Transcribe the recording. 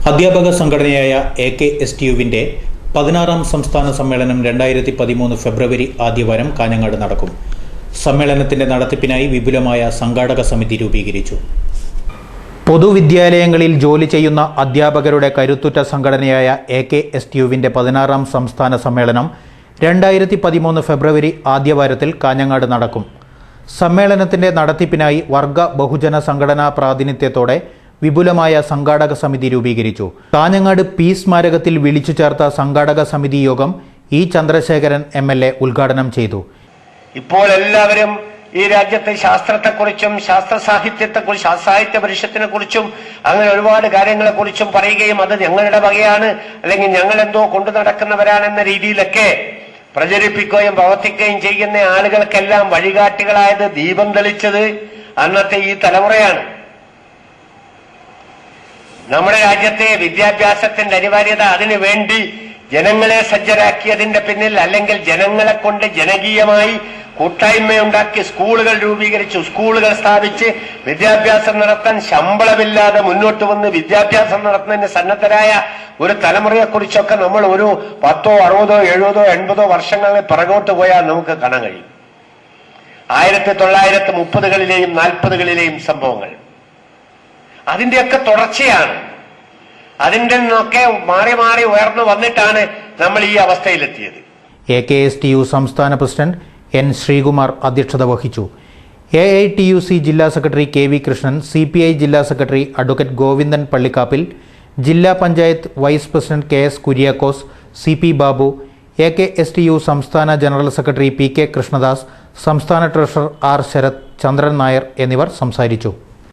അധ്യാപക സംഘടനയായ AKSTUവിന്റെ 16ാം സംസ്ഥാന സമ്മേളനം 2013 ഫെബ്രുവരി ആദ്യവാരം കാഞ്ഞങ്ങാട് നടക്കും. സമ്മേളനത്തിന്റെ നടത്തിപ്പിനായി വിപുലമായ സംഘാടക സമിതി രൂപീകരിച്ചു. പൊതുവിദ്യാലയങ്ങളിൽ ജോലി ചെയ്യുന്ന അധ്യാപകരുടെ കരുത്തുറ്റ സംഘടനയായ AKSTUവിന്റെ 16ാം സംസ്ഥാന സമ്മേളനം 2013 ഫെബ്രുവരി ആദ്യവാരത്തിൽ കാഞ്ഞങ്ങാട് നടക്കും. സമ്മേളനത്തിന്റെ നടത്തിപ്പിനായി വർഗ ബഹുജന സംഘടനാ പ്രാതിനിധ്യത്തോടെ വിപുലമായ സംഘാടക സമിതി രൂപീകരിച്ചു. കാഞ്ഞങ്ങാട് പീസ് സ്മാരകത്തിൽ വിളിച്ചു ചേർത്ത സംഘാടക സമിതി യോഗം E. ചന്ദ്രശേഖരൻ MLA ഉദ്ഘാടനം ചെയ്തു. ഇപ്പോൾ എല്ലാവരും ഈ രാജ്യത്തെ ശാസ്ത്രത്തെക്കുറിച്ചും ശാസ്ത്ര സാഹിത്യത്തെക്കുറിച്ചും സാഹിത്യ പരിഷത്തിനെ കുറിച്ചും അങ്ങനെ ഒരുപാട് കാര്യങ്ങളെ കുറിച്ചും പറയുകയും അത് ഞങ്ങളുടെ വകയാണ് അല്ലെങ്കിൽ ഞങ്ങൾ എന്തോ കൊണ്ടു നടക്കുന്നവരാണെന്ന രീതിയിലൊക്കെ പ്രചരിപ്പിക്കുകയും പ്രവർത്തിക്കുകയും ചെയ്യുന്ന ആളുകൾക്കെല്ലാം വഴികാട്ടികളായത് ദീപം തെളിച്ചത് അന്നത്തെ ഈ തലമുറയാണ്. നമ്മുടെ രാജ്യത്തെ വിദ്യാഭ്യാസത്തിന്റെ അനിവാര്യത അതിനു വേണ്ടി ജനങ്ങളെ സജ്ജരാക്കിയതിന്റെ പിന്നിൽ അല്ലെങ്കിൽ ജനങ്ങളെ കൊണ്ട് ജനകീയമായി കൂട്ടായ്മയുണ്ടാക്കി സ്കൂളുകൾ രൂപീകരിച്ചു, സ്കൂളുകൾ സ്ഥാപിച്ച് വിദ്യാഭ്യാസം നടത്താൻ ശമ്പളമില്ലാതെ മുന്നോട്ട് വന്ന് വിദ്യാഭ്യാസം നടത്തുന്നതിന് സന്നദ്ധരായ ഒരു തലമുറയെക്കുറിച്ചൊക്കെ നമ്മൾ ഒരു 10, 60, 70, 80 വർഷങ്ങളിൽ പിറകോട്ട് പോയാൽ നമുക്ക് കാണാൻ കഴിയും. 1930കളിലെയും 40കളിലെയും സംഭവങ്ങൾ അതിന്റെയൊക്കെ തുടർച്ചയാണ്. അതിന്റെ നിന്നൊക്കെ മാറി മാറി ഉയർന്നു വന്നിട്ടാണ് നമ്മൾ ഈ അവസ്ഥയിലെത്തിയത്. AKSTU സംസ്ഥാന പ്രസിഡന്റ് N. ശ്രീകുമാർ അധ്യക്ഷത വഹിച്ചു. AITUC ജില്ലാ സെക്രട്ടറി KV കൃഷ്ണൻ, CPI ജില്ലാ സെക്രട്ടറി അഡ്വക്കേറ്റ് ഗോവിന്ദൻ പള്ളിക്കാപ്പിൽ, ജില്ലാ panchayat vice president KS Kuriakose, CP Babu, AKSTU സംസ്ഥാന ജനറൽ സെക്രട്ടറി PK കൃഷ്ണദാസ്, സംസ്ഥാന ട്രഷറർ R. ശരത്, ചന്ദ്രൻ നായർ എന്നിവർ സംസാരിച്ചു.